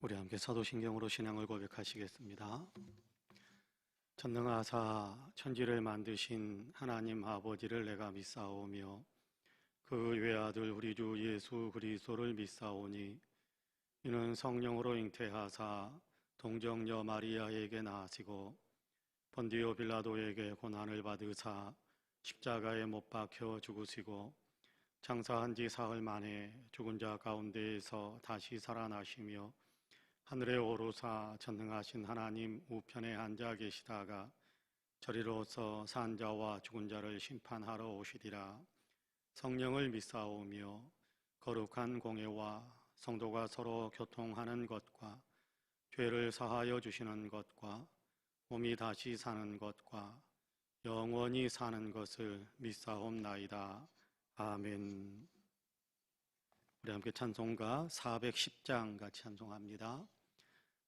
우리 함께 사도신경으로 신앙을 고백하시겠습니다. 전능하사 천지를 만드신 하나님 아버지를 내가 믿사오며 그 외아들 우리 주 예수 그리스도를 믿사오니 이는 성령으로 잉태하사 동정녀 마리아에게 나시고 본디오 빌라도에게 고난을 받으사 십자가에 못 박혀 죽으시고 장사한 지 사흘 만에 죽은 자 가운데에서 다시 살아나시며 하늘에 오르사 전능하신 하나님 우편에 앉아 계시다가 저리로서 산 자와 죽은 자를 심판하러 오시리라. 성령을 믿사오며 거룩한 공예와 성도가 서로 교통하는 것과 죄를 사하여 주시는 것과 몸이 다시 사는 것과 영원히 사는 것을 믿사옵나이다. 아멘. 우리 함께 찬송가 410장 같이 찬송합니다.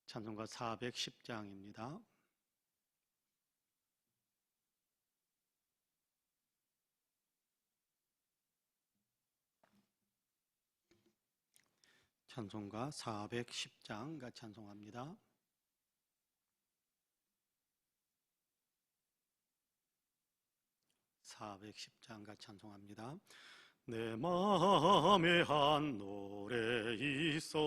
찬송가 410장입니다. 찬송가 410장 같이 찬송합니다. 내 마음에 한 노래 있어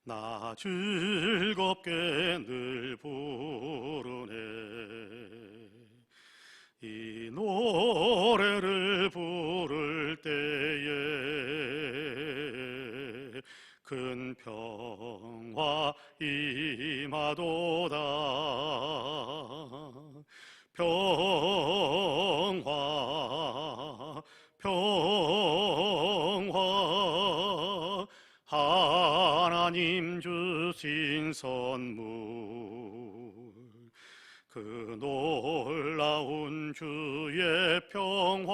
나 즐겁게 늘 부르네. 이 노래를 부를 때에 큰 평화 임하도다. 평화 평화 하나님 주신 선물 그 놀라운 주의 평화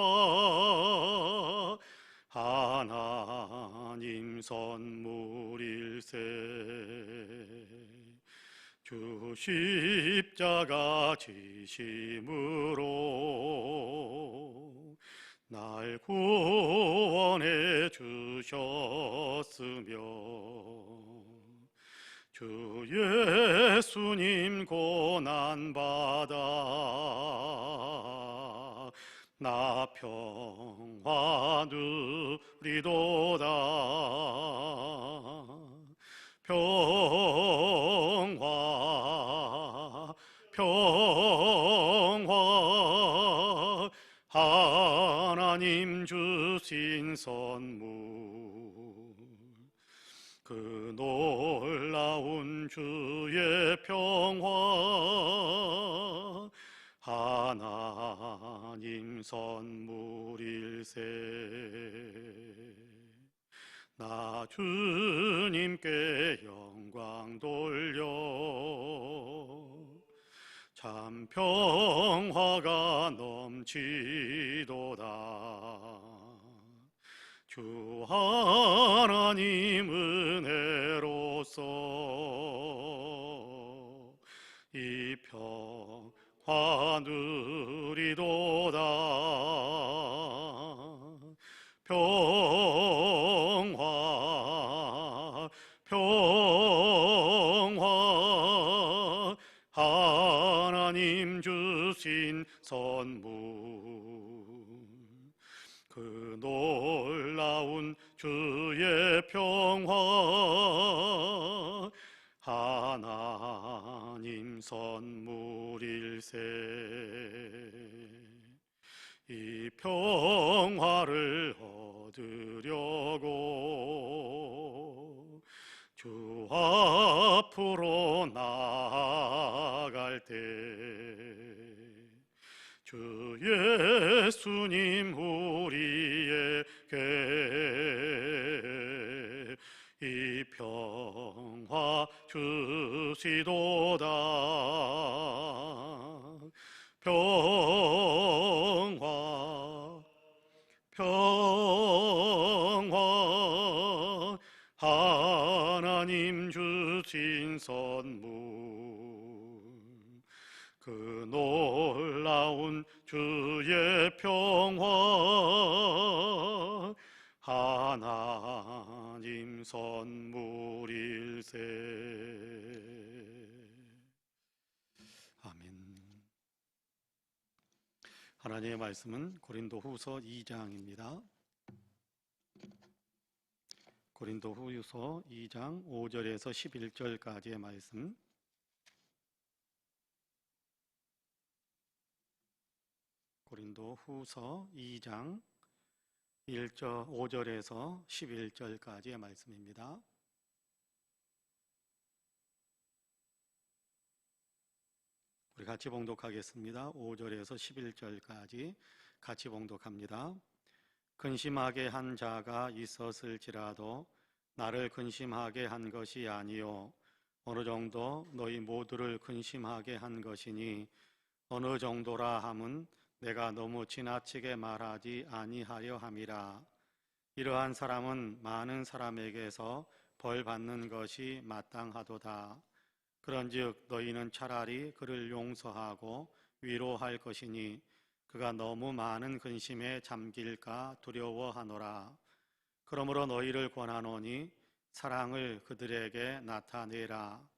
하나님 선물일세. 주 십자가 지심으로 날 구원해 주셨으며 주 예수님 고난받아 나 평화 누리도다. 평화 평화 하나님 주신 선물 그 놀라운 주의 평화 하나님 선물일세. 나 주님께 영광 돌려 참 평화가 넘치도다. 주 하나님 은혜로서 이 평화 누리도다. 평화 평화 하나님 주신 선물 그 놀라운 주의 평화 하나님 선물일세. 이 평화를 얻으려고 주 앞으로 나아갈 때 주 예수님 우리에게 이 평화 주시도다. 평화 평화 하나님 주신 선물 그 놀라운 주의 평화 하나님 선물 주실세. 아멘. 하나님의 말씀은 고린도후서 2장입니다. 고린도후서 2장 5절에서 11절까지의 말씀. 고린도후서 2장 5절에서 11절까지의 말씀입니다. 우리 같이 봉독하겠습니다. 5절에서 11절까지 같이 봉독합니다. 근심하게 한 자가 있었을지라도 나를 근심하게 한 것이 아니요 어느 정도 너희 모두를 근심하게 한 것이니 어느 정도라 함은 내가 너무 지나치게 말하지 아니하려 함이라. 이러한 사람은 많은 사람에게서 벌 받는 것이 마땅하도다. 그런즉 너희는 차라리 그를 용서하고 위로할 것이니 그가 너무 많은 근심에 잠길까 두려워하노라. 그러므로 너희를 권하노니 사랑을 그들에게 나타내라.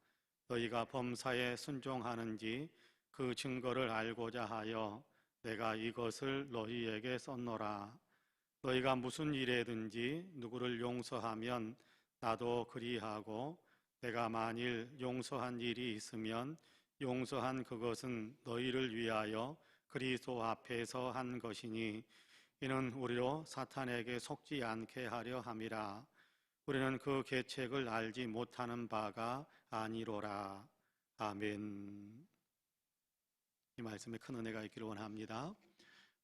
너희가 범사에 순종하는지 그 증거를 알고자 하여 내가 이것을 너희에게 썼노라. 너희가 무슨 일에든지 누구를 용서하면 나도 그리하고 내가 만일 용서한 일이 있으면 용서한 그것은 너희를 위하여 그리스도 앞에서 한 것이니 이는 우리로 사탄에게 속지 않게 하려 함이라. 우리는 그 계책을 알지 못하는 바가 아니로라. 아멘. 이 말씀에 큰 은혜가 있기를 원합니다.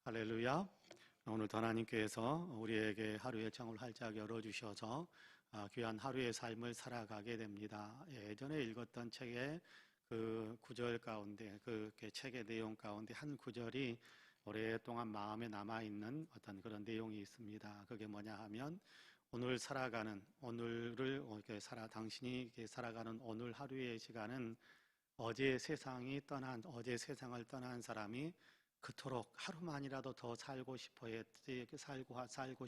할렐루야. 오늘도 하나님께서 우리에게 하루의 창을 활짝 열어주셔서 귀한 하루의 삶을 살아가게 됩니다. 예전에 읽었던 책의 그 구절 가운데, 그 책의 내용 가운데 한 구절이 오랫동안 마음에 남아있는 어떤 그런 내용이 있습니다. 그게 뭐냐 하면 오늘 살아가는, 당신이 살아가는 오늘 하루의 시간은 어제 세상을 떠난 사람이 그토록 하루만이라도 더 살고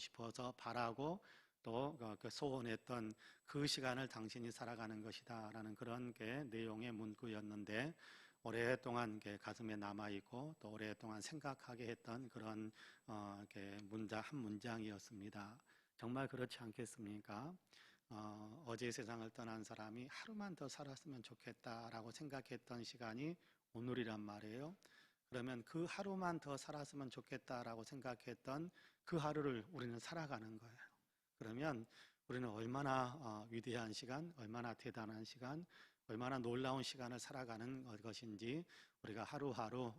싶어서 바라고 또 소원했던 그 시간을 당신이 살아가는 것이다 라는 그런 게 내용의 문구였는데 오랫동안 가슴에 남아있고 또 오랫동안 생각하게 했던 그런 한 문장이었습니다. 정말 그렇지 않겠습니까? 어제 세상을 떠난 사람이 하루만 더 살았으면 좋겠다라고 생각했던 시간이 오늘이란 말이에요. 그러면 그 하루만 더 살았으면 좋겠다라고 생각했던 그 하루를 우리는 살아가는 거예요. 그러면 우리는 얼마나 위대한 시간, 얼마나 대단한 시간, 얼마나 놀라운 시간을 살아가는 것인지 우리가 하루하루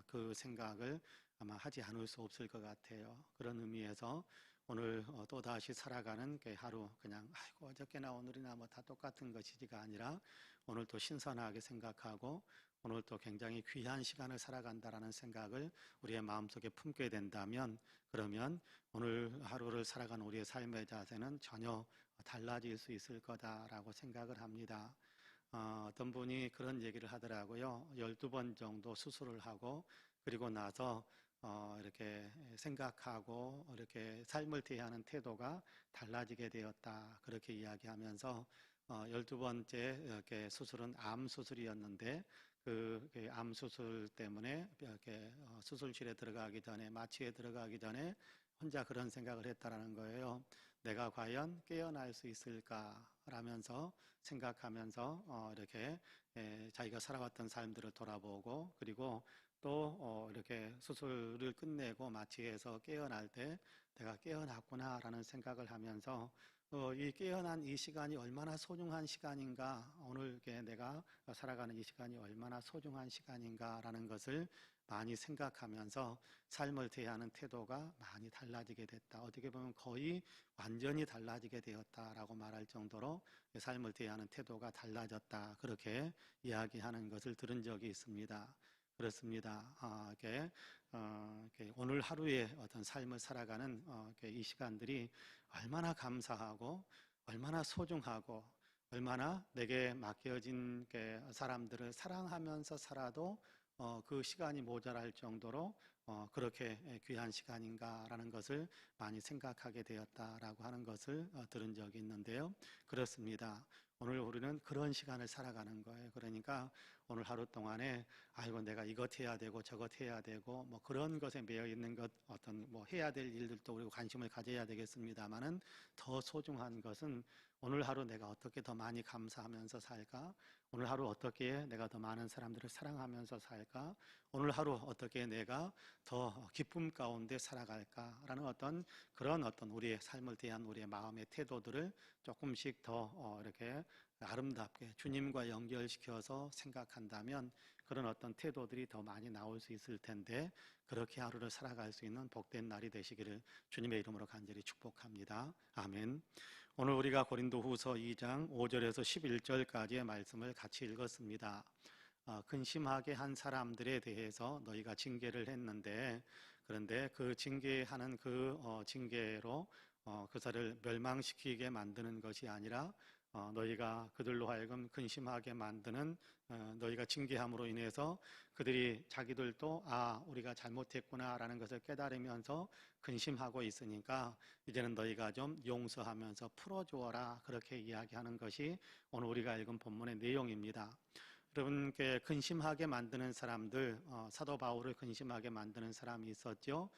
그 생각을 아마 하지 않을 수 없을 것 같아요. 그런 의미에서 오늘 또다시 살아가는 하루, 그냥 아이고 어저께나 오늘이나 뭐 다 똑같은 것이지가 아니라 오늘 또 신선하게 생각하고 오늘 또 굉장히 귀한 시간을 살아간다라는 생각을 우리의 마음속에 품게 된다면 그러면 오늘 하루를 살아가는 우리의 삶의 자세는 전혀 달라질 수 있을 거다라고 생각을 합니다. 어떤 분이 그런 얘기를 하더라고요. 12번 정도 수술을 하고 그리고 나서 이렇게 생각하고 이렇게 삶을 대하는 태도가 달라지게 되었다. 그렇게 이야기하면서 12번째 이렇게 수술은 암 수술이었는데 그 암 수술 때문에 이렇게 수술실에 들어가기 전에 마취에 들어가기 전에 혼자 그런 생각을 했다라는 거예요. 내가 과연 깨어날 수 있을까? 라면서 생각하면서 이렇게 자기가 살아왔던 삶들을 돌아보고 그리고 또 이렇게 수술을 끝내고 마취해서 깨어날 때 내가 깨어났구나 라는 생각을 하면서 이 깨어난 이 시간이 얼마나 소중한 시간인가, 오늘 내가 살아가는 이 시간이 얼마나 소중한 시간인가 라는 것을 많이 생각하면서 삶을 대하는 태도가 많이 달라지게 됐다. 어떻게 보면 거의 완전히 달라지게 되었다라고 말할 정도로 삶을 대하는 태도가 달라졌다. 그렇게 이야기하는 것을 들은 적이 있습니다. 그렇습니다. 오늘 하루의 어떤 삶을 살아가는 이 시간들이 얼마나 감사하고 얼마나 소중하고 얼마나 내게 맡겨진 사람들을 사랑하면서 살아도 그 시간이 모자랄 정도로 그렇게 귀한 시간인가라는 것을 많이 생각하게 되었다라고 하는 것을 들은 적이 있는데요. 그렇습니다. 오늘 우리는 그런 시간을 살아가는 거예요. 그러니까 오늘 하루 동안에 아이고 내가 이것 해야 되고 저것 해야 되고 뭐 그런 것에 매여 있는 것 어떤 뭐 해야 될 일들도 우리가 관심을 가져야 되겠습니다만은 더 소중한 것은 오늘 하루 내가 어떻게 더 많이 감사하면서 살까? 오늘 하루 어떻게 내가 더 많은 사람들을 사랑하면서 살까? 오늘 하루 어떻게 내가 더 기쁨 가운데 살아갈까라는 어떤 그런 어떤 우리의 삶을 대한 우리의 마음의 태도들을 조금씩 더 이렇게 아름답게 주님과 연결시켜서 생각한다면 그런 어떤 태도들이 더 많이 나올 수 있을 텐데 그렇게 하루를 살아갈 수 있는 복된 날이 되시기를 주님의 이름으로 간절히 축복합니다. 아멘. 오늘 우리가 고린도후서 2장 5절에서 11절까지의 말씀을 같이 읽었습니다. 근심하게 한 사람들에 대해서 너희가 징계를 했는데 그런데 그 징계하는 그 징계로 그들을 멸망시키게 만드는 것이 아니라 너희가 그들로 하여금 근심하게 만드는 너희가 징계함으로 인해서 그들이 자기들도 우리가 잘못했구나라는 것을 깨달으면서 근심하고 있으니까 이제는 너희가 좀 용서하면서 풀어주어라 그렇게 이야기하는 것이 오늘 우리가 읽은 본문의 내용입니다. 여러분께 근심하게 만드는 사람들, 사도 바울을 근심하게 만드는 사람이 있었죠.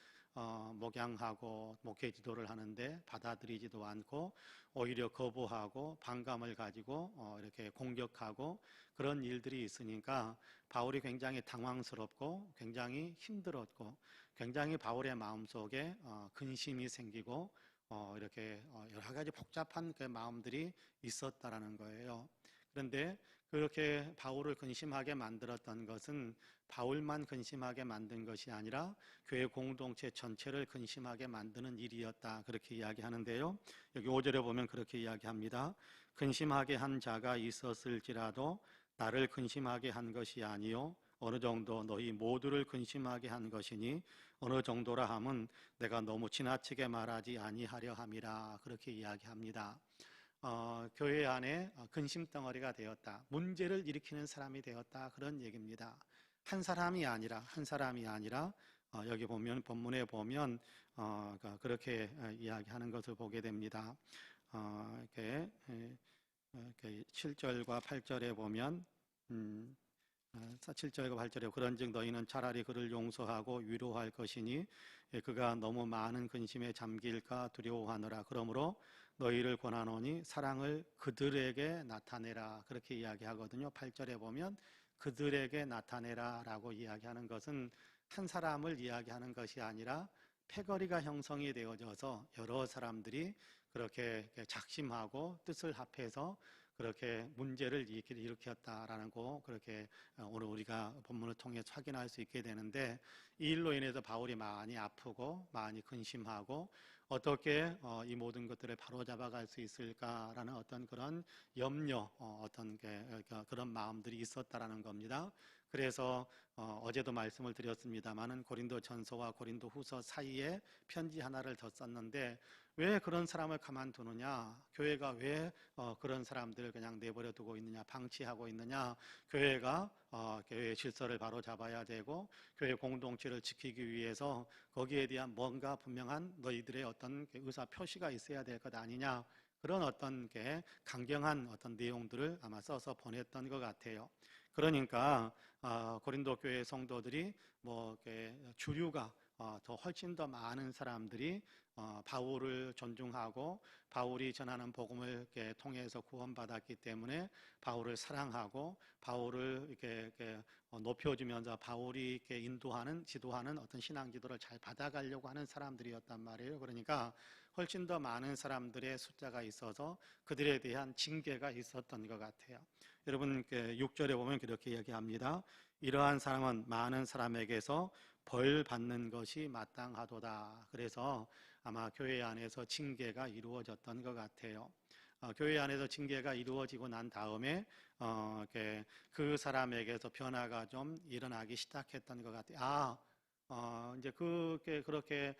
목양하고 목회 지도를 하는데 받아들이지도 않고 오히려 거부하고 반감을 가지고 이렇게 공격하고 그런 일들이 있으니까 바울이 굉장히 당황스럽고 굉장히 힘들었고 굉장히 바울의 마음속에 근심이 생기고 이렇게 여러 가지 복잡한 그 마음들이 있었다라는 거예요. 그런데 그렇게 바울을 근심하게 만들었던 것은 바울만 근심하게 만든 것이 아니라 교회 공동체 전체를 근심하게 만드는 일이었다. 그렇게 이야기하는데요. 여기 5절에 보면 그렇게 이야기합니다. 근심하게 한 자가 있었을지라도 나를 근심하게 한 것이 아니요 어느 정도 너희 모두를 근심하게 한 것이니 어느 정도라 함은 내가 너무 지나치게 말하지 아니하려 함이라. 그렇게 이야기합니다. 교회 안에 근심 덩어리가 되었다. 문제를 일으키는 사람이 되었다. 그런 얘기입니다. 한 사람이 아니라 여기 보면 본문에 보면 그렇게 이야기하는 것을 보게 됩니다. 이렇게 7절과 8절에 보면 7절과 8절에 그런즉 너희는 차라리 그를 용서하고 위로할 것이니 그가 너무 많은 근심에 잠길까 두려워하느라. 그러므로 너희를 권하노니 사랑을 그들에게 나타내라. 그렇게 이야기하거든요. 8절에 보면 그들에게 나타내라 라고 이야기하는 것은 한 사람을 이야기하는 것이 아니라 패거리가 형성이 되어져서 여러 사람들이 그렇게 작심하고 뜻을 합해서 그렇게 문제를 일으켰다라는 거 그렇게 오늘 우리가 본문을 통해 확인할 수 있게 되는데 이 일로 인해서 바울이 많이 아프고 많이 근심하고 어떻게 이 모든 것들을 바로잡아갈 수 있을까라는 어떤 그런 염려, 어떤 그런 마음들이 있었다라는 겁니다. 그래서 어제도 말씀을 드렸습니다마는 고린도전서와 고린도후서 사이에 편지 하나를 더 썼는데 왜 그런 사람을 가만두느냐? 교회가 왜 그런 사람들을 그냥 내버려 두고 있느냐? 방치하고 있느냐? 교회가 교회의 질서를 바로 잡아야 되고 교회 공동체를 지키기 위해서 거기에 대한 뭔가 분명한 너희들의 어떤 의사 표시가 있어야 될 것 아니냐? 그런 어떤 게 강경한 어떤 내용들을 아마 써서 보냈던 것 같아요. 그러니까 고린도 교회 성도들이 뭐 주류가 더 훨씬 더 많은 사람들이 바울을 존중하고 바울이 전하는 복음을 통해서 구원받았기 때문에 바울을 사랑하고 바울을 이렇게 높여주면서 바울이 이렇게 인도하는 지도하는 어떤 신앙 지도를 잘 받아가려고 하는 사람들이었단 말이에요. 그러니까 훨씬 더 많은 사람들의 숫자가 있어서 그들에 대한 징계가 있었던 것 같아요. 여러분 6절에 보면 그렇게 얘기합니다. 이러한 사람은 많은 사람에게서 벌 받는 것이 마땅하도다. 그래서 아마 교회 안에서 징계가 이루어졌던 것 같아요. 교회 안에서 징계가 이루어지고 난 다음에 그 사람에게서 변화가 좀 일어나기 시작했던 것 같아요. 이제 그렇게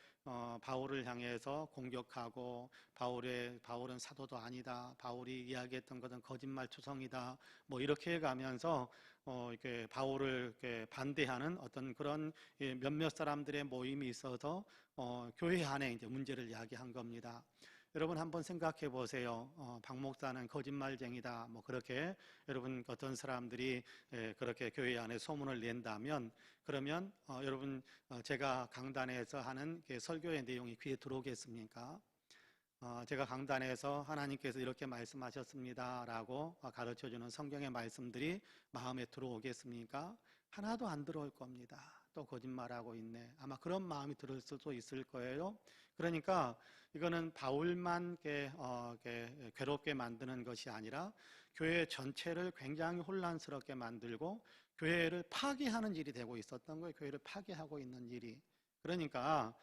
바울을 향해서 공격하고 바울은 사도도 아니다. 바울이 이야기했던 것은 거짓말 투성이다. 뭐 이렇게 가면서 이렇게 바울을 이렇게 반대하는 어떤 그런 몇몇 사람들의 모임이 있어서 교회 안에 이제 문제를 야기한 겁니다. 여러분 한번 생각해 보세요. 박 목사는 거짓말쟁이다. 뭐 그렇게 여러분 어떤 사람들이 그렇게 교회 안에 소문을 낸다면 그러면 여러분 제가 강단에서 하는 설교의 내용이 귀에 들어오겠습니까? 제가 강단에서 하나님께서 이렇게 말씀하셨습니다 라고 가르쳐주는 성경의 말씀들이 마음에 들어오겠습니까? 하나도 안 들어올 겁니다. 또 거짓말하고 있네. 아마 그런 마음이 들을 수도 있을 거예요. 그러니까 이거는 바울만 괴롭게 만드는 것이 아니라 교회 전체를 굉장히 혼란스럽게 만들고 교회를 파괴하는 일이 되고 있었던 거예요. 교회를 파괴하고 있는 일이. 그러니까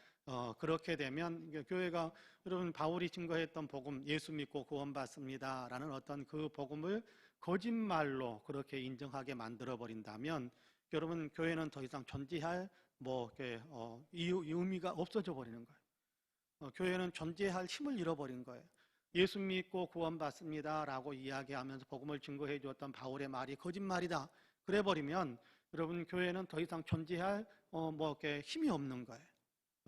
그렇게 되면 교회가 여러분 바울이 증거했던 복음 예수 믿고 구원받습니다 라는 어떤 그 복음을 거짓말로 그렇게 인정하게 만들어 버린다면 여러분 교회는 더 이상 존재할 의미가 없어져 버리는 거예요. 교회는 존재할 힘을 잃어버린 거예요. 예수 믿고 구원받습니다 라고 이야기하면서 복음을 증거해 주었던 바울의 말이 거짓말이다 그래 버리면 여러분 교회는 더 이상 존재할 힘이 없는 거예요.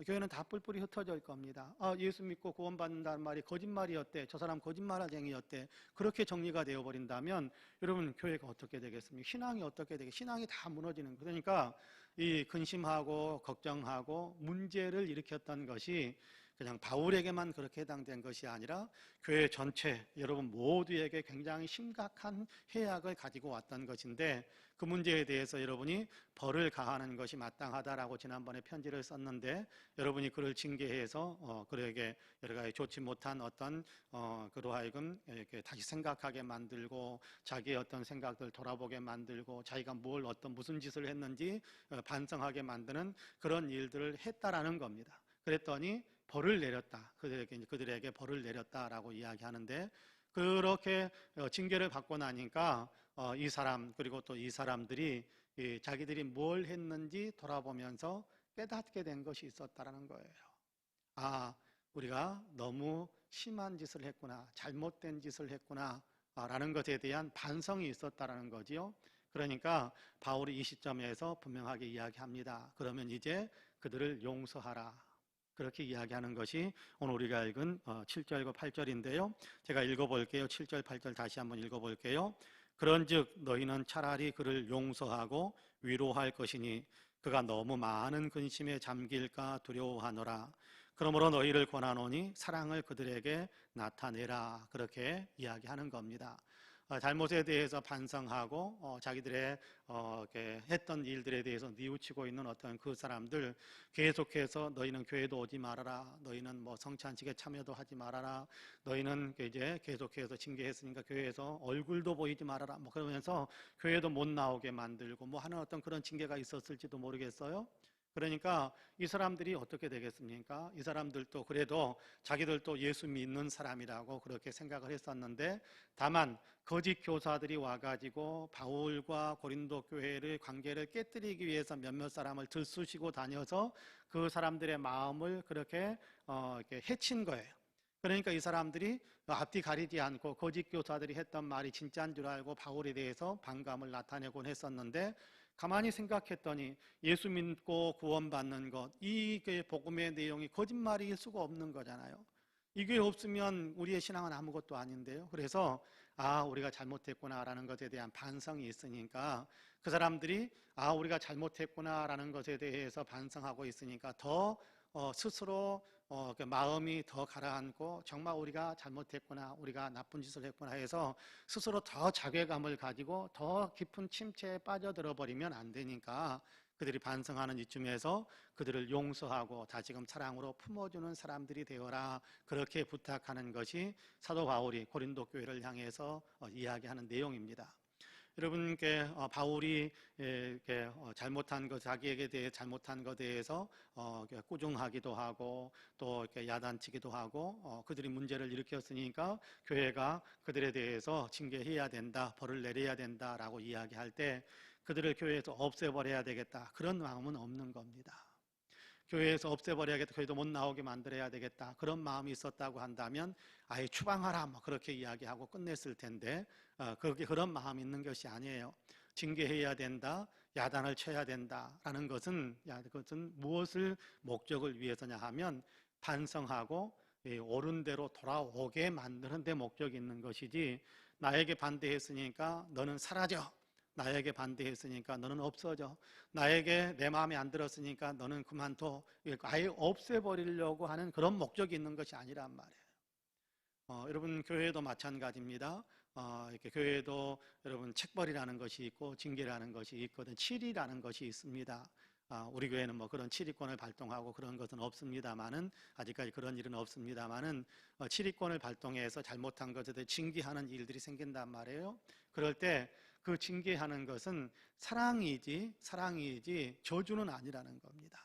교회는 다 뿔뿔이 흩어질 겁니다. 예수 믿고 구원받는다는 말이 거짓말이었대. 저 사람 거짓말쟁이였대. 그렇게 정리가 되어버린다면 여러분 교회가 어떻게 되겠습니까? 신앙이 어떻게 되겠습니까? 신앙이 다 무너지는 거예요. 그러니까 이 근심하고 걱정하고 문제를 일으켰던 것이 그냥 바울에게만 그렇게 해당된 것이 아니라 교회 전체 여러분 모두에게 굉장히 심각한 해악을 가지고 왔던 것인데 그 문제에 대해서 여러분이 벌을 가하는 것이 마땅하다라고 지난번에 편지를 썼는데 여러분이 그를 징계해서 그에게 여러 가지 좋지 못한 어떤 그로 하여금 이렇게 다시 생각하게 만들고 자기의 어떤 생각들 돌아보게 만들고 자기가 무슨 짓을 했는지 반성하게 만드는 그런 일들을 했다라는 겁니다. 그랬더니 벌을 내렸다. 그들에게 벌을 내렸다라고 이야기하는데 그렇게 징계를 받고 나니까 이 사람 그리고 또 이 사람들이 자기들이 뭘 했는지 돌아보면서 깨닫게 된 것이 있었다라는 거예요. 우리가 너무 심한 짓을 했구나, 잘못된 짓을 했구나 라는 것에 대한 반성이 있었다라는 거지요. 그러니까 바울이 이 시점에서 분명하게 이야기합니다. 그러면 이제 그들을 용서하라. 그렇게 이야기하는 것이 오늘 우리가 읽은 7절과 8절인데요. 제가 읽어볼게요. 7절, 8절 다시 한번 읽어볼게요. 그런즉 너희는 차라리 그를 용서하고 위로할 것이니 그가 너무 많은 근심에 잠길까 두려워하노라. 그러므로 너희를 권하노니 사랑을 그들에게 나타내라. 그렇게 이야기하는 겁니다. 잘못에 대해서 반성하고 자기들의 했던 일들에 대해서 뉘우치고 있는 어떤 그 사람들 계속해서 너희는 교회도 오지 말아라. 너희는 성찬식에 참여도 하지 말아라. 너희는 이제 계속해서 징계했으니까 교회에서 얼굴도 보이지 말아라. 그러면서 교회도 못 나오게 만들고 하는 어떤 그런 징계가 있었을지도 모르겠어요. 그러니까 이 사람들이 어떻게 되겠습니까? 이 사람들도 그래도 자기들도 예수 믿는 사람이라고 그렇게 생각을 했었는데 다만 거짓 교사들이 와가지고 바울과 고린도 교회의 관계를 깨뜨리기 위해서 몇몇 사람을 들쑤시고 다녀서 그 사람들의 마음을 그렇게 해친 거예요. 그러니까 이 사람들이 앞뒤 가리지 않고 거짓 교사들이 했던 말이 진짜인 줄 알고 바울에 대해서 반감을 나타내곤 했었는데 가만히 생각했더니 예수 믿고 구원받는 것, 이 복음의 내용이 거짓말일 수가 없는 거잖아요. 이게 없으면 우리의 신앙은 아무것도 아닌데요. 그래서 우리가 잘못했구나라는 것에 대한 반성이 있으니까 그 사람들이 우리가 잘못했구나라는 것에 대해서 반성하고 있으니까 더 스스로 그 마음이 더 가라앉고 정말 우리가 잘못했구나, 우리가 나쁜 짓을 했구나 해서 스스로 더 자괴감을 가지고 더 깊은 침체에 빠져들어 버리면 안 되니까 그들이 반성하는 이쯤에서 그들을 용서하고 다시금 사랑으로 품어주는 사람들이 되어라. 그렇게 부탁하는 것이 사도 바울이 고린도 교회를 향해서 이야기하는 내용입니다. 여러분께 바울이 잘못한 것, 자기에게 대해 잘못한 것에 대해서 꾸중하기도 하고 또 이렇게 야단치기도 하고 그들이 문제를 일으켰으니까 교회가 그들에 대해서 징계해야 된다, 벌을 내려야 된다라고 이야기할 때 그들을 교회에서 없애버려야 되겠다 그런 마음은 없는 겁니다. 교회에서 없애버려야겠다, 교회도 못 나오게 만들어야 되겠다 그런 마음이 있었다고 한다면 아예 추방하라 그렇게 이야기하고 끝냈을 텐데 그렇게 그런 마음이 있는 것이 아니에요. 징계해야 된다, 야단을 쳐야 된다라는 것은 무엇을 목적을 위해서냐 하면 반성하고 옳은 대로 돌아오게 만드는 데 목적이 있는 것이지, 나에게 반대했으니까 너는 사라져, 나에게 반대했으니까 너는 없어져, 나에게 내 마음에 안 들었으니까 너는 그만둬, 아예 없애버리려고 하는 그런 목적이 있는 것이 아니란 말이에요. 여러분, 교회도 마찬가지입니다. 이렇게 교회도 여러분 책벌이라는 것이 있고 징계라는 것이 있거든, 칠이라는 것이 있습니다. 우리 교회는 뭐 그런 칠의권을 발동하고 그런 것은 없습니다만은, 아직까지 그런 일은 없습니다만은, 칠의권을 발동해서 잘못한 것에 대해 징계하는 일들이 생긴단 말이에요. 그럴 때 그 징계하는 것은 사랑이지 저주는 아니라는 겁니다.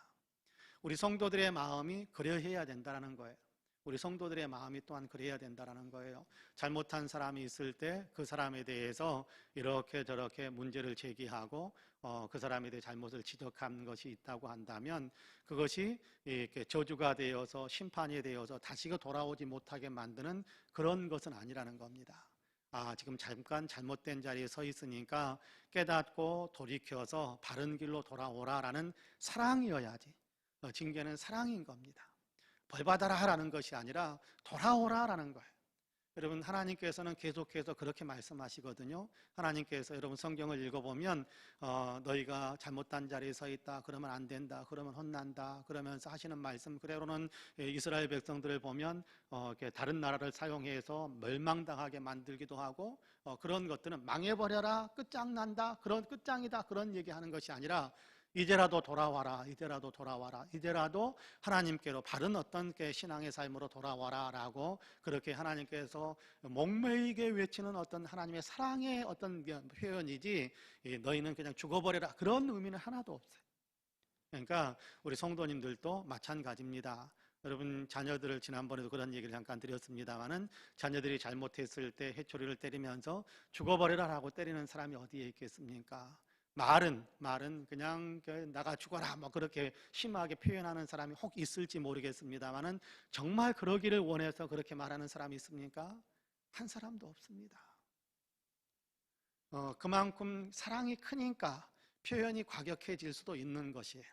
우리 성도들의 마음이 그려해야 된다는 거예요. 우리 성도들의 마음이 또한 그래야 된다는 거예요. 잘못한 사람이 있을 때 그 사람에 대해서 이렇게 저렇게 문제를 제기하고 그 사람에 대해 잘못을 지적한 것이 있다고 한다면, 그것이 이렇게 저주가 되어서 심판이 되어서 다시 돌아오지 못하게 만드는 그런 것은 아니라는 겁니다. 지금 잠깐 잘못된 자리에 서 있으니까 깨닫고 돌이켜서 바른 길로 돌아오라라는 사랑이어야지. 징계는 사랑인 겁니다. 벌받아라 라는 것이 아니라 돌아오라 라는 거예요. 여러분, 하나님께서는 계속해서 그렇게 말씀하시거든요. 하나님께서 여러분 성경을 읽어보면 너희가 잘못된 자리에 서 있다 그러면 안 된다, 그러면 혼난다 그러면서 하시는 말씀 그대로는, 이스라엘 백성들을 보면 다른 나라를 사용해서 멸망당하게 만들기도 하고, 그런 것들은 망해버려라, 끝장난다, 그런 끝장이다, 그런 얘기하는 것이 아니라 이제라도 돌아와라, 이제라도 돌아와라, 이제라도 하나님께로 바른 어떤 신앙의 삶으로 돌아와라 라고, 그렇게 하나님께서 목매이게 외치는 어떤 하나님의 사랑의 어떤 표현이지, 너희는 그냥 죽어버려라, 그런 의미는 하나도 없어요. 그러니까 우리 성도님들도 마찬가지입니다. 여러분, 자녀들을 지난번에도 그런 얘기를 잠깐 드렸습니다마는, 자녀들이 잘못했을 때 해초리를 때리면서 죽어버려라 라고 때리는 사람이 어디에 있겠습니까? 말은 그냥 나가 죽어라 뭐 그렇게 심하게 표현하는 사람이 혹 있을지 모르겠습니다만은, 정말 그러기를 원해서 그렇게 말하는 사람이 있습니까? 한 사람도 없습니다. 그만큼 사랑이 크니까 표현이 과격해질 수도 있는 것이에요.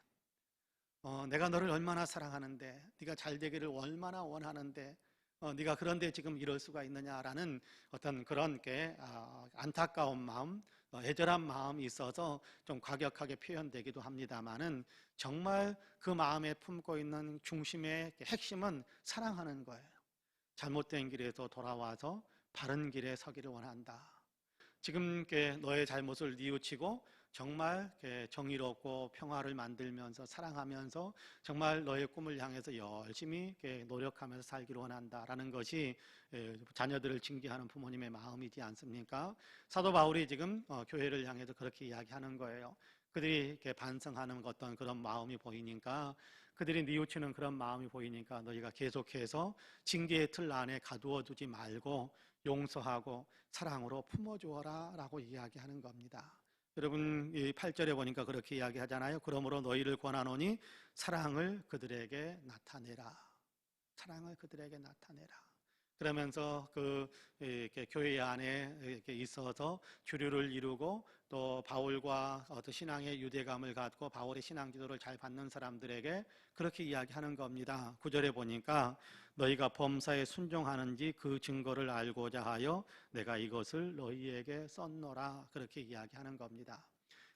내가 너를 얼마나 사랑하는데, 네가 잘 되기를 얼마나 원하는데, 네가 그런데 지금 이럴 수가 있느냐라는 어떤 그런 게 안타까운 마음, 애절한 마음이 있어서 좀 과격하게 표현되기도 합니다만은, 정말 그 마음에 품고 있는 중심의 핵심은 사랑하는 거예요. 잘못된 길에서 돌아와서 바른 길에 서기를 원한다. 지금 너의 잘못을 뉘우치고 정말 정의롭고 평화를 만들면서 사랑하면서 정말 너의 꿈을 향해서 열심히 노력하면서 살기를 원한다라는 것이 자녀들을 징계하는 부모님의 마음이지 않습니까? 사도 바울이 지금 교회를 향해서 그렇게 이야기하는 거예요. 그들이 이렇게 반성하는 어떤 그런 마음이 보이니까, 그들이 뉘우치는 그런 마음이 보이니까 너희가 계속해서 징계의 틀 안에 가두어 두지 말고 용서하고 사랑으로 품어주어라 라고 이야기하는 겁니다. 여러분, 이 8절에 보니까 그렇게 이야기하잖아요. 그러므로 너희를 권하노니 사랑을 그들에게 나타내라. 사랑을 그들에게 나타내라. 그러면서 이렇게 교회 안에 이렇게 있어서 주류를 이루고 또 바울과 어떤 신앙의 유대감을 갖고 바울의 신앙 지도를 잘 받는 사람들에게 그렇게 이야기하는 겁니다. 9절에 보니까 너희가 범사에 순종하는지 그 증거를 알고자 하여 내가 이것을 너희에게 썼노라, 그렇게 이야기하는 겁니다.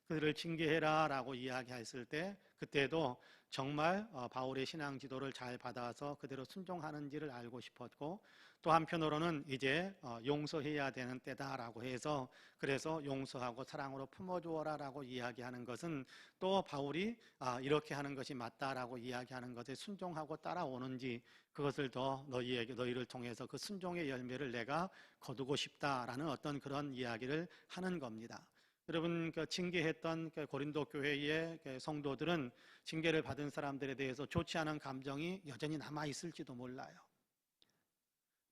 그들을 징계해라 라고 이야기했을 때, 그때도 정말 바울의 신앙 지도를 잘 받아서 그대로 순종하는지를 알고 싶었고, 또 한편으로는 이제 용서해야 되는 때다라고 해서, 그래서 용서하고 사랑으로 품어주어라 라고 이야기하는 것은, 또 바울이 이렇게 하는 것이 맞다라고 이야기하는 것에 순종하고 따라오는지, 그것을 더 너희를 통해서 그 순종의 열매를 내가 거두고 싶다라는 어떤 그런 이야기를 하는 겁니다. 여러분, 징계했던 고린도 교회의 성도들은 징계를 받은 사람들에 대해서 좋지 않은 감정이 여전히 남아 있을지도 몰라요.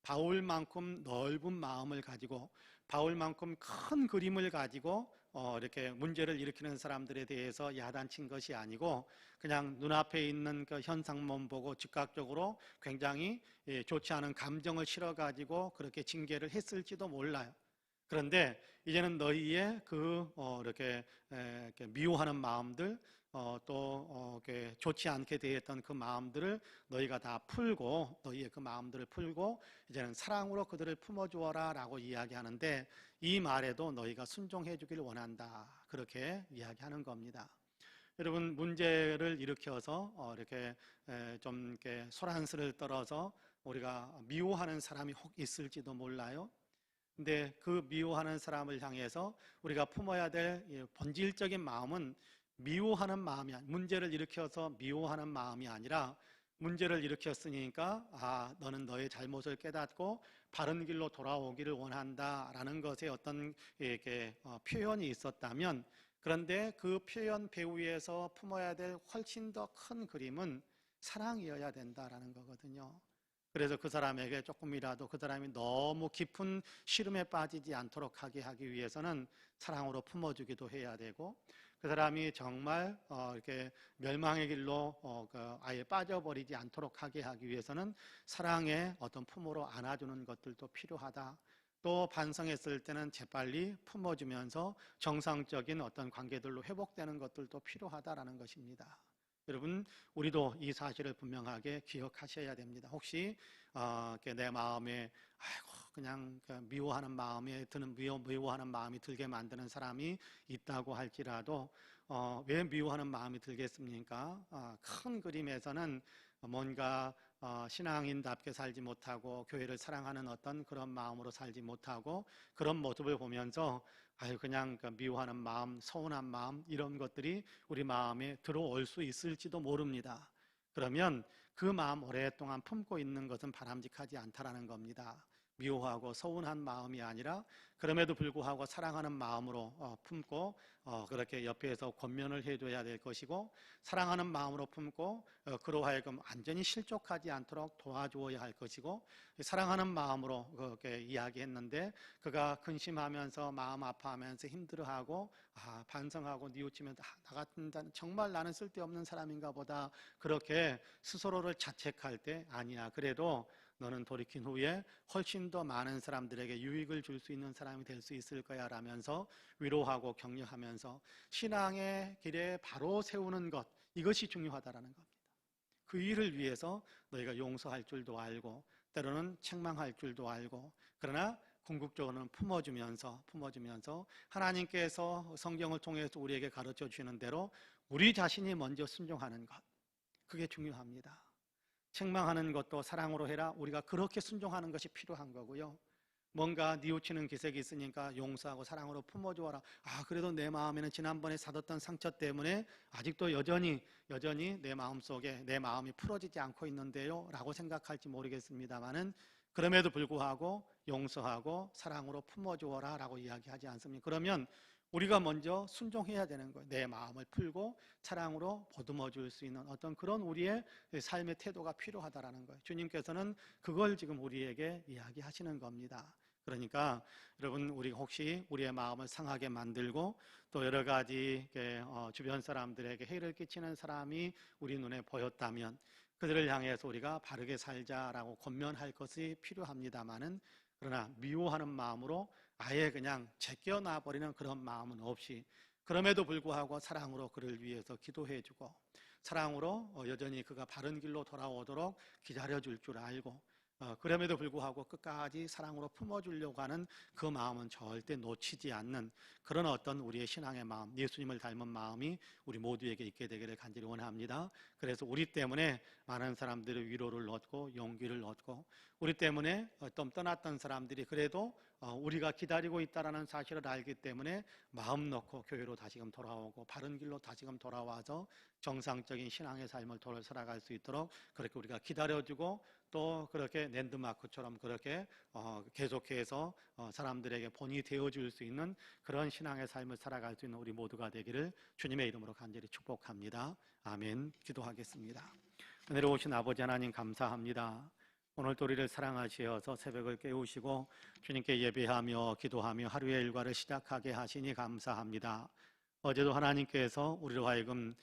바울만큼 넓은 마음을 가지고, 바울만큼 큰 그림을 가지고 이렇게 문제를 일으키는 사람들에 대해서 야단친 것이 아니고, 그냥 눈앞에 있는 그 현상만 보고 즉각적으로 굉장히 좋지 않은 감정을 실어 가지고 그렇게 징계를 했을지도 몰라요. 그런데 이제는 너희의 이렇게 미워하는 마음들, 이렇게 좋지 않게 되었던 그 마음들을 너희가 다 풀고, 너희의 그 마음들을 풀고 이제는 사랑으로 그들을 품어주어라 라고 이야기하는데, 이 말에도 너희가 순종해 주길 원한다, 그렇게 이야기하는 겁니다. 여러분, 문제를 일으켜서 이렇게 좀 이렇게 소란스를 떨어서 우리가 미워하는 사람이 혹 있을지도 몰라요. 근데 그 미워하는 사람을 향해서 우리가 품어야 될 본질적인 마음은 미워하는 마음이 문제를 일으켜서 미워하는 마음이 아니라, 문제를 일으켰으니까 너는 너의 잘못을 깨닫고 바른 길로 돌아오기를 원한다라는 것에 어떤 이렇게 표현이 있었다면, 그런데 그 표현 배후에서 품어야 될 훨씬 더 큰 그림은 사랑이어야 된다라는 거거든요. 그래서 그 사람에게 조금이라도 그 사람이 너무 깊은 시름에 빠지지 않도록 하기 위해서는 사랑으로 품어주기도 해야 되고, 그 사람이 정말 이렇게 멸망의 길로 아예 빠져버리지 않도록 하기 위해서는 사랑의 어떤 품으로 안아주는 것들도 필요하다. 또 반성했을 때는 재빨리 품어주면서 정상적인 어떤 관계들로 회복되는 것들도 필요하다라는 것입니다. 여러분, 우리도 이 사실을 분명하게 기억하셔야 됩니다. 혹시 내 마음에 그냥 미워하는 마음에 드는 미워하는 마음이 들게 만드는 사람이 있다고 할지라도, 왜 미워하는 마음이 들겠습니까? 큰 그림에서는 뭔가 신앙인답게 살지 못하고 교회를 사랑하는 어떤 그런 마음으로 살지 못하고, 그런 모습을 보면서 그냥 미워하는 마음, 서운한 마음, 이런 것들이 우리 마음에 들어올 수 있을지도 모릅니다. 그러면 그 마음 오랫동안 품고 있는 것은 바람직하지 않다라는 겁니다. 미워하고 서운한 마음이 아니라 그럼에도 불구하고 사랑하는 마음으로 품고 그렇게 옆에서 권면을 해줘야 될 것이고, 사랑하는 마음으로 품고 그로 하여금 완전히 실족하지 않도록 도와주어야 할 것이고, 사랑하는 마음으로 그렇게 이야기했는데 그가 근심하면서 마음 아파하면서 힘들어하고 반성하고 뉘우치면서 나 같은 자는 정말 나는 쓸데없는 사람인가 보다, 그렇게 스스로를 자책할 때 아니야, 그래도 너는 돌이킨 후에 훨씬 더 많은 사람들에게 유익을 줄 수 있는 사람이 될 수 있을 거야 라면서 위로하고 격려하면서 신앙의 길에 바로 세우는 것, 이것이 중요하다라는 겁니다. 그 일을 위해서 너희가 용서할 줄도 알고 때로는 책망할 줄도 알고, 그러나 궁극적으로는 품어주면서 하나님께서 성경을 통해서 우리에게 가르쳐 주시는 대로 우리 자신이 먼저 순종하는 것, 그게 중요합니다. 책망하는 것도 사랑으로 해라, 우리가 그렇게 순종하는 것이 필요한 거고요. 뭔가 뉘우치는 기색이 있으니까 용서하고 사랑으로 품어주어라. 그래도 내 마음에는 지난번에 사뒀던 상처 때문에 아직도 여전히 내 마음속에 내 마음이 풀어지지 않고 있는데요 라고 생각할지 모르겠습니다만은, 그럼에도 불구하고 용서하고 사랑으로 품어주어라 라고 이야기하지 않습니까? 그러면 우리가 먼저 순종해야 되는 거예요. 내 마음을 풀고 사랑으로 보듬어 줄 수 있는 어떤 그런 우리의 삶의 태도가 필요하다라는 거예요. 주님께서는 그걸 지금 우리에게 이야기하시는 겁니다. 그러니까 여러분, 우리 혹시 우리의 마음을 상하게 만들고 또 여러 가지 주변 사람들에게 해를 끼치는 사람이 우리 눈에 보였다면 그들을 향해서 우리가 바르게 살자라고 권면할 것이 필요합니다만은, 그러나 미워하는 마음으로 아예 그냥 제껴놔 버리는 그런 마음은 없이, 그럼에도 불구하고 사랑으로 그를 위해서 기도해주고 사랑으로 여전히 그가 바른 길로 돌아오도록 기다려줄 줄 알고, 그럼에도 불구하고 끝까지 사랑으로 품어주려고 하는 그 마음은 절대 놓치지 않는 그런 어떤 우리의 신앙의 마음, 예수님을 닮은 마음이 우리 모두에게 있게 되기를 간절히 원합니다. 그래서 우리 때문에 많은 사람들의 위로를 얻고 용기를 얻고, 우리 때문에 좀 떠났던 사람들이 그래도 우리가 기다리고 있다는 사실을 알기 때문에 마음 놓고 교회로 다시금 돌아오고 바른 길로 다시금 돌아와서 정상적인 신앙의 삶을 살아갈 수 있도록 그렇게 우리가 기다려주고, 또 그렇게 랜드마크처럼 그렇게 계속해서 사람들에게 본이 되어줄 수 있는 그런 신앙의 삶을 살아갈 수 있는 우리 모두가 되기를 주님의 이름으로 간절히 축복합니다. 아멘. 기도하겠습니다. 은혜로 오신 아버지 하나님, 감사합니다. 오늘도 우리를 사랑하시어서 새벽을 깨우시고 주님께 예배하며 기도하며 하루의 일과를 시작하게 하시니 감사합니다. 어제도 하나님께서 우리로 하여금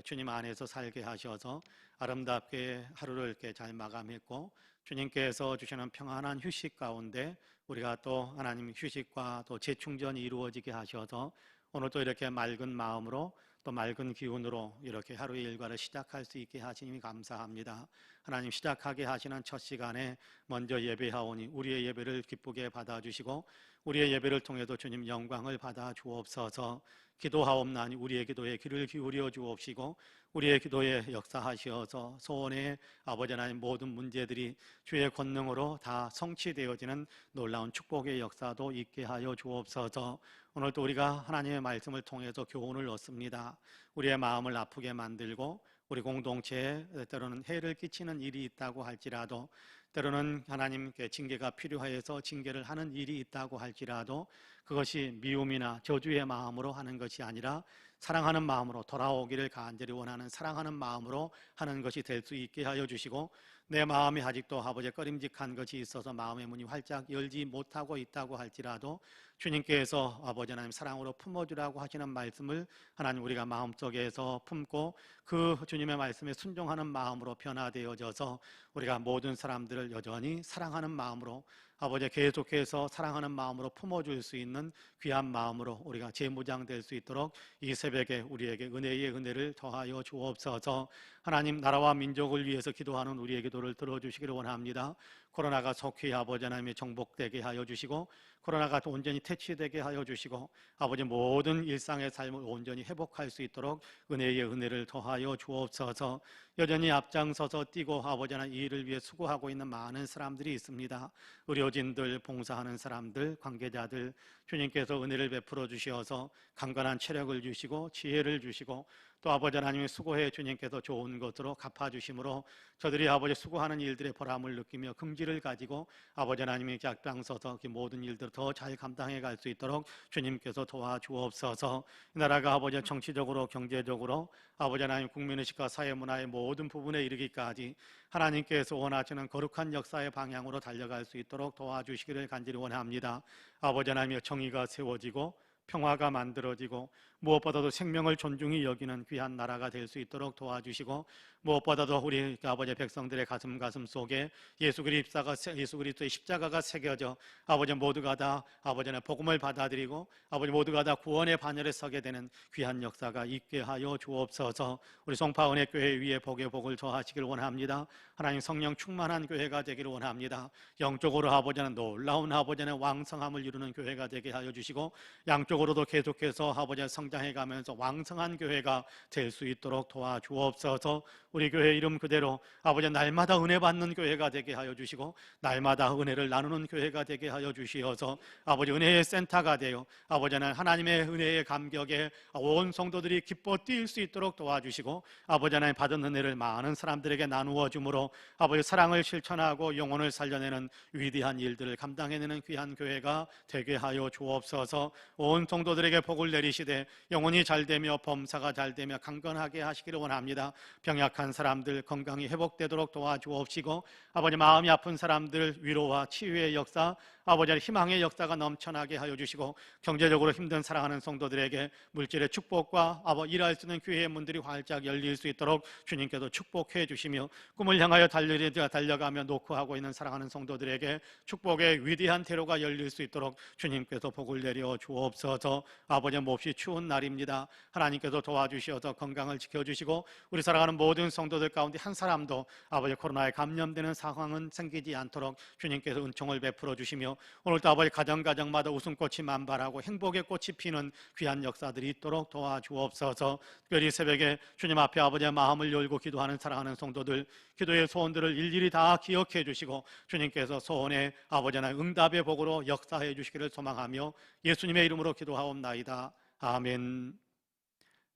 주님 안에서 살게 하셔서 아름답게 하루를 이렇게 잘 마감했고, 주님께서 주시는 평안한 휴식 가운데 우리가 또 하나님 휴식과 또 재충전이 이루어지게 하셔서 오늘도 이렇게 맑은 마음으로 또 맑은 기운으로 이렇게 하루의 일과를 시작할 수 있게 하시니 감사합니다. 하나님, 시작하게 하시는 첫 시간에 먼저 예배하오니 우리의 예배를 기쁘게 받아주시고 우리의 예배를 통해서 주님 영광을 받아 주옵소서. 기도하옵나니 우리의 기도에 귀를 기울여 주옵시고 우리의 기도에 역사하시어서 소원의 아버지 하나님 모든 문제들이 주의 권능으로 다 성취되어지는 놀라운 축복의 역사도 있게 하여 주옵소서. 오늘도 우리가 하나님의 말씀을 통해서 교훈을 얻습니다. 우리의 마음을 아프게 만들고 우리 공동체에 때로는 해를 끼치는 일이 있다고 할지라도, 때로는 하나님께 징계가 필요해서 징계를 하는 일이 있다고 할지라도 그것이 미움이나 저주의 마음으로 하는 것이 아니라 사랑하는 마음으로 돌아오기를 간절히 원하는 사랑하는 마음으로 하는 것이 될 수 있게 하여 주시고, 내 마음이 아직도 아버지의 꺼림직한 것이 있어서 마음의 문이 활짝 열지 못하고 있다고 할지라도 주님께서 아버지 하나님 사랑으로 품어주라고 하시는 말씀을 하나님 우리가 마음속에서 품고 그 주님의 말씀에 순종하는 마음으로 변화되어져서 우리가 모든 사람들을 여전히 사랑하는 마음으로 아버지 계속해서 사랑하는 마음으로 품어줄 수 있는 귀한 마음으로 우리가 재무장될 수 있도록 이 새벽에 우리에게 은혜의 은혜를 더하여 주옵소서. 하나님, 나라와 민족을 위해서 기도하는 우리의 기도를 들어주시기를 원합니다. 코로나가 속히 아버지 하나님의 정복되게 하여 주시고 코로나가 온전히 퇴치되게 하여 주시고 아버지 모든 일상의 삶을 온전히 회복할 수 있도록 은혜의 은혜를 더하여 주옵소서. 여전히 앞장서서 뛰고 아버지 하나님 이 일을 위해 수고하고 있는 많은 사람들이 있습니다. 의료진들, 봉사하는 사람들, 관계자들, 주님께서 은혜를 베풀어 주시어서 강건한 체력을 주시고 지혜를 주시고 또 아버지 하나님의 수고해 주님께서 좋은 것으로 갚아주심으로 저들이 아버지 수고하는 일들의 보람을 느끼며 긍지를 가지고 아버지 하나님의 앞장서서 그 모든 일들을 더 잘 감당해 갈 수 있도록 주님께서 도와주옵소서. 이 나라가 아버지 정치적으로 경제적으로 아버지 하나님 국민의식과 사회문화의 모든 부분에 이르기까지 하나님께서 원하시는 거룩한 역사의 방향으로 달려갈 수 있도록 도와주시기를 간절히 원합니다. 아버지 하나님의 정의가 세워지고 평화가 만들어지고 무엇보다도 생명을 존중히 여기는 귀한 나라가 될 수 있도록 도와주시고 무엇보다도 우리 아버지 백성들의 가슴 속에 예수 그리스도의 십자가가 새겨져 아버지 모두가 다 아버지의 복음을 받아들이고 아버지 모두가 다 구원의 반열에 서게 되는 귀한 역사가 있게 하여 주옵소서. 우리 송파은혜 교회 위에 복의 복을 더하시길 원합니다. 하나님 성령 충만한 교회가 되기를 원합니다. 영적으로 아버지는 놀라운 아버지의 왕성함을 이루는 교회가 되게 하여 주시고 양쪽으로도 계속해서 아버지의 성장해 가면서 왕성한 교회가 될 수 있도록 도와주옵소서. 우리 교회 이름 그대로 아버지 날마다 은혜 받는 교회가 되게 하여 주시고 날마다 은혜를 나누는 교회가 되게 하여 주시어서 아버지 은혜의 센터가 되어 아버지는 하나님의 은혜의 감격에 온 성도들이 기뻐 뛸 수 있도록 도와주시고 아버지 하나님 받은 은혜를 많은 사람들에게 나누어 주므로 아버지 사랑을 실천하고 영혼을 살려내는 위대한 일들을 감당해내는 귀한 교회가 되게 하여 주옵소서. 온 성도들에게 복을 내리시되 영혼이 잘되며 범사가 잘되며 강건하게 하시기를 원합니다. 병약한 사람들 건강이 회복되도록 도와주옵시고 아버지 마음이 아픈 사람들 위로와 치유의 역사 아버지 희망의 역사가 넘쳐나게 하여 주시고 경제적으로 힘든 사랑하는 성도들에게 물질의 축복과 일할 수 있는 기회의 문들이 활짝 열릴 수 있도록 주님께서 축복해 주시며 꿈을 향하여 달려가며 노크하고 있는 사랑하는 성도들에게 축복의 위대한 대로가 열릴 수 있도록 주님께서 복을 내려 주옵소서. 아버지 몹시 추운 날입니다. 하나님께서 도와주시어서 건강을 지켜주시고 우리 사랑하는 모든 성도들 가운데 한 사람도 아버지 코로나에 감염되는 상황은 생기지 않도록 주님께서 은총을 베풀어 주시며 오늘도 아버지 가정마다 웃음꽃이 만발하고 행복의 꽃이 피는 귀한 역사들이 있도록 도와주옵소서. 특별히 새벽에 주님 앞에 아버지의 마음을 열고 기도하는 사랑하는 성도들 기도의 소원들을 일일이 다 기억해 주시고 주님께서 소원의 아버지 하나님 응답의 복으로 역사해 주시기를 소망하며 예수님의 이름으로 기도하옵나이다. 아멘.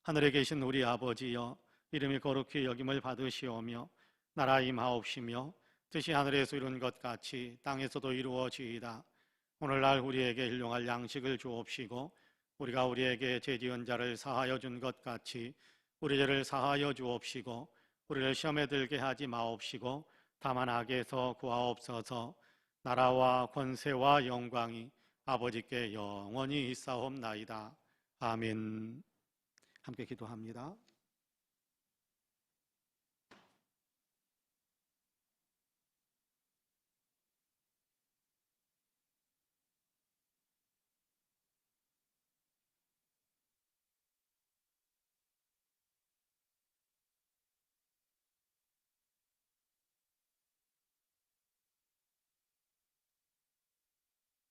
하늘에 계신 우리 아버지여, 이름이 거룩히 여김을 받으시오며 나라 임하옵시며 뜻이 하늘에서 이룬 것 같이 땅에서도 이루어지이다. 오늘날 우리에게 일용할 양식을 주옵시고 우리가 우리에게 죄지은 자를 사하여 준 것 같이 우리 죄를 사하여 주옵시고 우리를 시험에 들게 하지 마옵시고 다만 악에서 구하옵소서. 나라와 권세와 영광이 아버지께 영원히 있사옵나이다. 아멘. 함께 기도합니다.